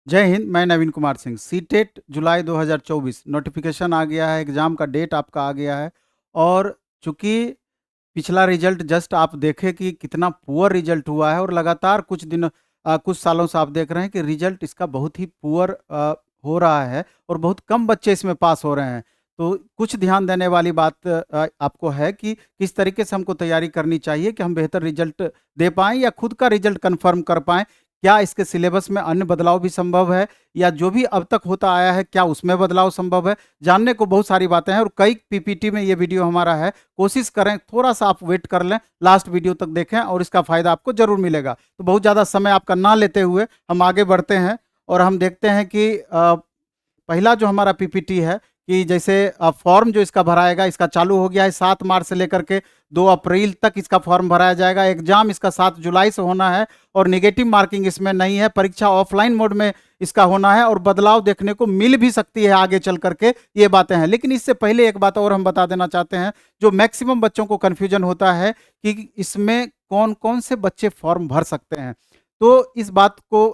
जय हिंद। मैं नवीन कुमार सिंह। सीटेट जुलाई 2024 नोटिफिकेशन आ गया है, एग्ज़ाम का डेट आपका आ गया है। और चूंकि पिछला रिजल्ट जस्ट आप देखें कि कितना पुअर रिजल्ट हुआ है, और लगातार कुछ सालों से आप देख रहे हैं कि रिजल्ट इसका बहुत ही पुअर हो रहा है और बहुत कम बच्चे इसमें पास हो रहे हैं। तो कुछ ध्यान देने वाली बात आपको है कि किस तरीके से हमको तैयारी करनी चाहिए कि हम बेहतर रिजल्ट दे पाएं या खुद का रिजल्ट कंफर्म कर पाएं। क्या इसके सिलेबस में अन्य बदलाव भी संभव है, या जो भी अब तक होता आया है क्या उसमें बदलाव संभव है? जानने को बहुत सारी बातें हैं और कई पीपीटी में ये वीडियो हमारा है। कोशिश करें, थोड़ा सा आप वेट कर लें, लास्ट वीडियो तक देखें और इसका फायदा आपको जरूर मिलेगा। तो बहुत ज़्यादा समय आपका ना लेते हुए हम आगे बढ़ते हैं और हम देखते हैं कि पहला जो हमारा पीपीटी है कि जैसे फॉर्म जो इसका भराएगा, इसका चालू हो गया है 7 मार्च से लेकर के 2 अप्रैल तक इसका फॉर्म भराया जाएगा। एग्जाम इसका 7 जुलाई से होना है और नेगेटिव मार्किंग इसमें नहीं है। परीक्षा ऑफलाइन मोड में इसका होना है और बदलाव देखने को मिल भी सकती है आगे चल करके, ये बातें हैं। लेकिन इससे पहले एक बात और हम बता देना चाहते हैं, जो मैक्सिमम बच्चों को कन्फ्यूजन होता है कि इसमें कौन कौन से बच्चे फॉर्म भर सकते हैं। तो इस बात को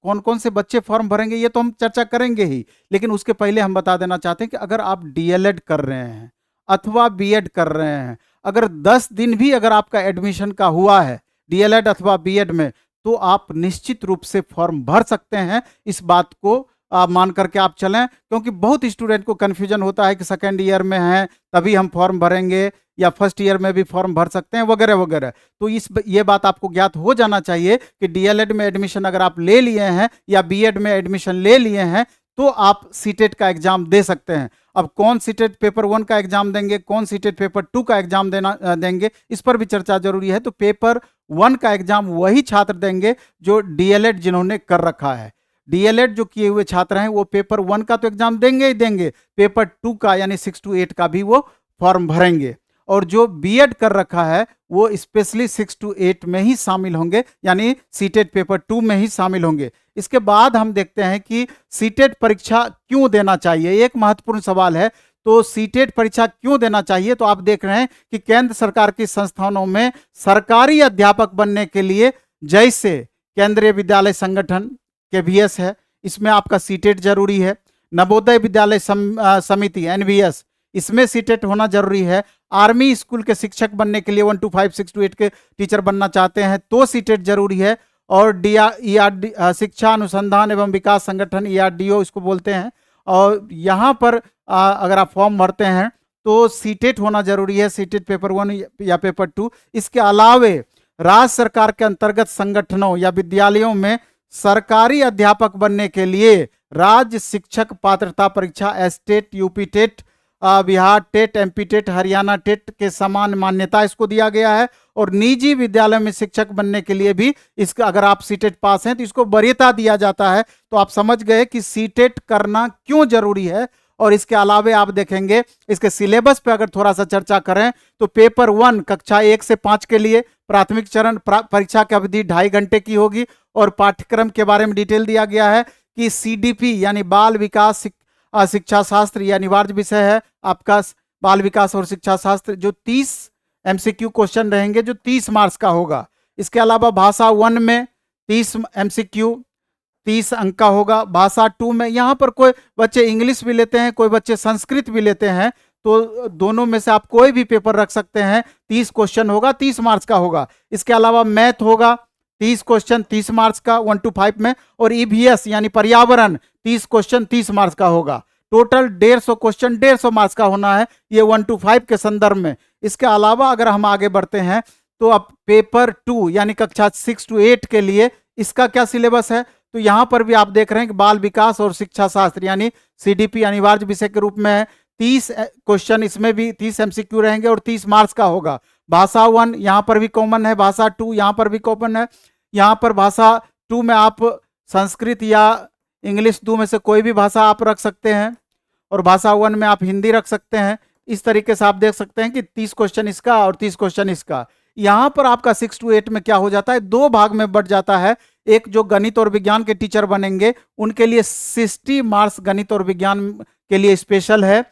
कौन कौन से बच्चे फॉर्म भरेंगे ये तो हम चर्चा करेंगे ही, लेकिन उसके पहले हम बता देना चाहते हैं कि अगर आप डीएलएड कर रहे हैं अथवा बीएड कर रहे हैं, अगर 10 दिन भी अगर आपका एडमिशन का हुआ है डीएलएड अथवा बीएड में, तो आप निश्चित रूप से फॉर्म भर सकते हैं। इस बात को मान करके आप चलें, क्योंकि बहुत स्टूडेंट को कन्फ्यूजन होता है कि सेकेंड ईयर में हैं तभी हम फॉर्म भरेंगे या फर्स्ट ईयर में भी फॉर्म भर सकते हैं वगैरह वगैरह। तो ये बात आपको ज्ञात हो जाना चाहिए कि डीएलएड में एडमिशन अगर आप ले लिए हैं या बीएड में एडमिशन ले लिए हैं तो आप सीटेट का एग्जाम दे सकते हैं। अब कौन सीटेट पेपर 1 का एग्जाम देंगे, कौन सीटेट पेपर 2 का एग्जाम देंगे, इस पर भी चर्चा जरूरी है। तो पेपर 1 का एग्जाम वही छात्र देंगे जो डीएलएड जिन्होंने कर रखा है। डीएलएड जो किए हुए छात्र हैं वो पेपर 1 का तो एग्जाम देंगे ही देंगे, पेपर 2 का यानी 6 to 8 का भी वो फॉर्म भरेंगे। और जो बीएड कर रखा है वो स्पेशली 6 to 8 में ही शामिल होंगे, यानी सीटेट पेपर 2 में ही शामिल होंगे। इसके बाद हम देखते हैं कि सीटेट परीक्षा क्यों देना चाहिए, एक महत्वपूर्ण सवाल है। तो सीटेट परीक्षा क्यों देना चाहिए, तो आप देख रहे हैं कि केंद्र सरकार की संस्थानों में सरकारी अध्यापक बनने के लिए, जैसे केंद्रीय विद्यालय संगठन केवीएस है, इसमें आपका सीटेट जरूरी है। नवोदय विद्यालय समिति एनवीएस, इसमें सीटेट होना जरूरी है। आर्मी स्कूल के शिक्षक बनने के लिए 1 to 5 6 to 8 के टीचर बनना चाहते हैं तो सीटेट जरूरी है। और शिक्षा अनुसंधान एवं विकास संगठन ईआरडीओ इसको बोलते हैं, और यहाँ पर अगर आप फॉर्म भरते हैं तो सीटेट होना जरूरी है, सीटेट पेपर 1 या पेपर 2। इसके अलावे राज्य सरकार के अंतर्गत संगठनों या विद्यालयों में सरकारी अध्यापक बनने के लिए राज्य शिक्षक पात्रता परीक्षा एस्टेट, UP TET, Bihar TET, MP TET, Haryana TET के समान मान्यता इसको दिया गया है। और निजी विद्यालय में शिक्षक बनने के लिए भी इसका अगर आप सीटेट पास हैं तो इसको वरीयता दिया जाता है। तो आप समझ गए कि सीटेट करना क्यों जरूरी है। और इसके अलावे आप देखेंगे इसके सिलेबस पे अगर थोड़ा सा चर्चा करें तो पेपर 1 कक्षा 1 से 5 के लिए प्राथमिक चरण परीक्षा की अवधि 2.5 घंटे की होगी। और पाठ्यक्रम के बारे में डिटेल दिया गया है कि सीडीपी यानी बाल विकास शिक्षा शास्त्र ये अनिवार्य विषय है आपका, बाल विकास और शिक्षा शास्त्र, जो 30 एमसीक्यू क्वेश्चन रहेंगे जो 30 मार्क्स का होगा। इसके अलावा भाषा 1 में 30 एमसीक्यू 30 अंक का होगा। भाषा 2 में यहाँ पर कोई बच्चे इंग्लिश भी लेते हैं, कोई बच्चे संस्कृत भी लेते हैं, तो दोनों में से आप कोई भी पेपर रख सकते हैं। 30 क्वेश्चन होगा, 30 मार्क्स का होगा। इसके अलावा मैथ होगा 30 क्वेश्चन 30 मार्क्स का 1 to 5 में। और ईवीएस यानी पर्यावरण 30 क्वेश्चन 30 मार्क्स का होगा। टोटल 150 क्वेश्चन 150 मार्क्स का होना है, ये 1 to 5 के संदर्भ में। इसके अलावा अगर हम आगे बढ़ते हैं तो अब पेपर 2 यानी कक्षा 6 to 8 के लिए इसका क्या सिलेबस है, तो यहां पर भी आप देख रहे हैं कि बाल विकास और शिक्षा शास्त्र यानी सीडीपी अनिवार्य विषय के रूप में है। 30 क्वेश्चन इसमें भी 30 एमसीक्यू रहेंगे और 30 मार्क्स का होगा। भाषा 1 यहाँ पर भी कॉमन है, भाषा 2 यहाँ पर भी कॉमन है। यहाँ पर भाषा 2 में आप संस्कृत या इंग्लिश 2 में से कोई भी भाषा आप रख सकते हैं, और भाषा 1 में आप हिंदी रख सकते हैं। इस तरीके से आप देख सकते हैं कि 30 क्वेश्चन इसका और 30 क्वेश्चन इसका। यहाँ पर आपका 6 to 8 में क्या हो जाता है, 2 भाग में बढ़ जाता है। एक जो गणित और विज्ञान के टीचर बनेंगे उनके लिए 60 मार्क्स गणित और विज्ञान के लिए स्पेशल है,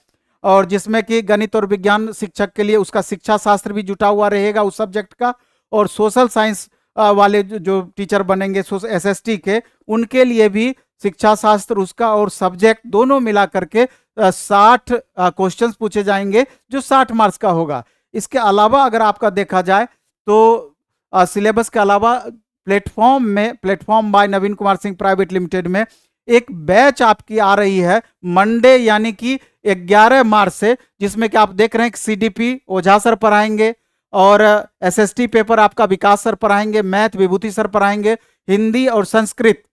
और जिसमें कि गणित और विज्ञान शिक्षक के लिए उसका शिक्षा शास्त्र भी जुटा हुआ रहेगा उस सब्जेक्ट का। और सोशल साइंस वाले जो टीचर बनेंगे एसएसटी के, उनके लिए भी शिक्षा शास्त्र उसका और सब्जेक्ट दोनों मिला करके 60 क्वेश्चंस पूछे जाएंगे जो 60 मार्क्स का होगा। इसके अलावा अगर आपका देखा जाए तो सिलेबस के अलावा प्लेटफॉर्म बाय नवीन कुमार सिंह प्राइवेट लिमिटेड में एक बैच आपकी आ रही है मंडे यानी कि 11 मार्च से, जिसमें कि आप देख रहे हैं कि सीडीपी ओझा सर पढ़ाएंगे और एसएसटी पेपर आपका विकास सर पढ़ाएंगे, मैथ विभूति सर पढ़ाएंगे, हिंदी और संस्कृत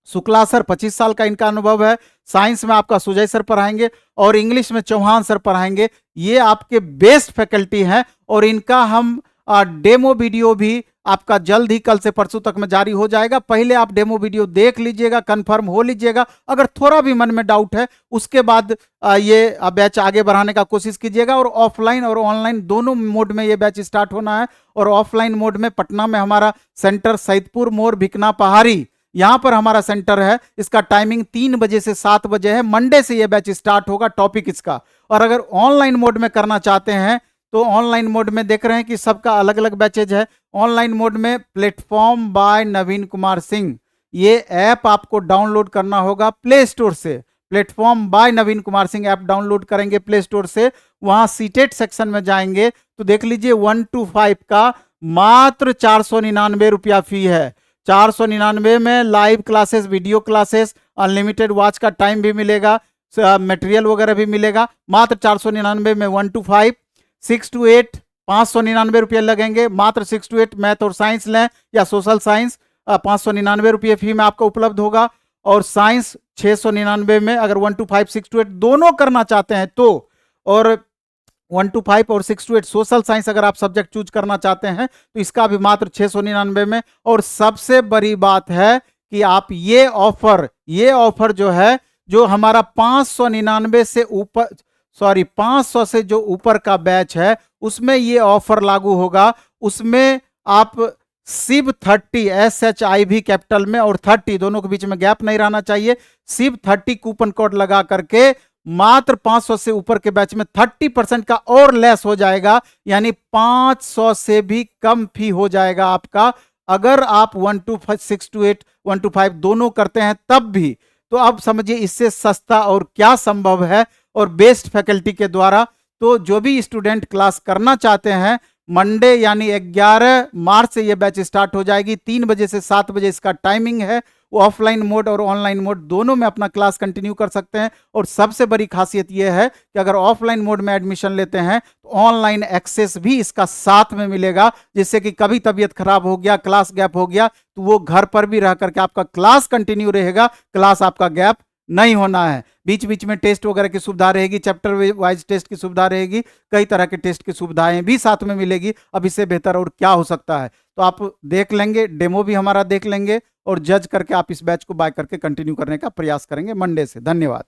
शुक्ला सर 25 साल का इनका अनुभव है, साइंस में आपका सुजय सर पढ़ाएंगे और इंग्लिश में चौहान सर पढ़ाएंगे। ये आपके बेस्ट फैकल्टी हैं और इनका हम डेमो वीडियो भी आपका जल्द ही कल से परसों तक में जारी हो जाएगा। पहले आप डेमो वीडियो देख लीजिएगा, कंफर्म हो लीजिएगा। अगर थोड़ा भी मन में डाउट है उसके बाद ये बैच आगे बढ़ाने का कोशिश कीजिएगा। और ऑफलाइन और ऑनलाइन दोनों मोड में ये बैच स्टार्ट होना है। और ऑफलाइन मोड में पटना में हमारा सेंटर सैदपुर मोड़ भिकना पहाड़ी, यहां पर हमारा सेंटर है। इसका टाइमिंग 3 बजे से 7 बजे है। मंडे से यह बैच स्टार्ट होगा, टॉपिक इसका। और अगर ऑनलाइन मोड में करना चाहते हैं तो ऑनलाइन मोड में देख रहे हैं कि सबका अलग अलग बैचेज है। ऑनलाइन मोड में प्लेटफॉर्म बाय नवीन कुमार सिंह, ये ऐप आपको डाउनलोड करना होगा प्ले स्टोर से। प्लेटफॉर्म बाय नवीन कुमार सिंह ऐप डाउनलोड करेंगे प्ले स्टोर से, वहां सीटेट सेक्शन में जाएंगे तो देख लीजिए 1 to 5 का मात्र 499 रुपया फी है। 499 में live classes, video classes, unlimited watch का टाइम भी मिलेगा, मटेरियल वगैरह भी मिलेगा। मात्र 499 में 1 to 5, 6 to 8 599 रुपये लगेंगे। मात्र 6 to 8 मैथ और साइंस लें या सोशल साइंस 599 रुपये फी में आपको उपलब्ध होगा। और साइंस 699 में, अगर 1 to 5 6 to 8 दोनों करना चाहते हैं तो। और 1 to 5 और 6 to 8 सोशल साइंस अगर आप सब्जेक्ट चूज करना चाहते हैं तो इसका भी मात्र 699 में। और सबसे बड़ी बात है कि आप ये ऑफर जो है, जो हमारा 599 से ऊपर 500 से जो ऊपर का बैच है उसमें ये ऑफर लागू होगा। उसमें आप सिर्फ 30 SHIV कैपिटल में और 30 दोनों के बीच में गैप नहीं रहना चाहिए, सिर्फ 30 कूपन कोड लगा करके मात्र 500 से ऊपर के बैच में 30% का और लेस हो जाएगा, यानी 500 से भी कम फी हो जाएगा आपका। अगर आप 1 to 6 to 8 1 to 5 दोनों करते हैं तब भी। तो अब समझिए इससे सस्ता और क्या संभव है, और बेस्ट फैकल्टी के द्वारा। तो जो भी स्टूडेंट क्लास करना चाहते हैं, मंडे यानी 11 मार्च से ये बैच स्टार्ट हो जाएगी। 3 बजे से 7 बजे इसका टाइमिंग है। वो ऑफलाइन मोड और ऑनलाइन मोड दोनों में अपना क्लास कंटिन्यू कर सकते हैं। और सबसे बड़ी खासियत यह है कि अगर ऑफलाइन मोड में एडमिशन लेते हैं तो ऑनलाइन एक्सेस भी इसका साथ में मिलेगा, जिससे कि कभी तबीयत खराब हो गया, क्लास गैप हो गया, तो वो घर पर भी रह करके आपका क्लास कंटिन्यू रहेगा, क्लास आपका गैप नहीं होना है। बीच बीच में टेस्ट वगैरह की सुविधा रहेगी, चैप्टर वाइज टेस्ट की सुविधा रहेगी, कई तरह के टेस्ट की सुविधाएं भी साथ में मिलेगी। अब इससे बेहतर और क्या हो सकता है। तो आप देख लेंगे, डेमो भी हमारा देख लेंगे और जज करके आप इस बैच को बाय करके कंटिन्यू करने का प्रयास करेंगे मंडे से। धन्यवाद।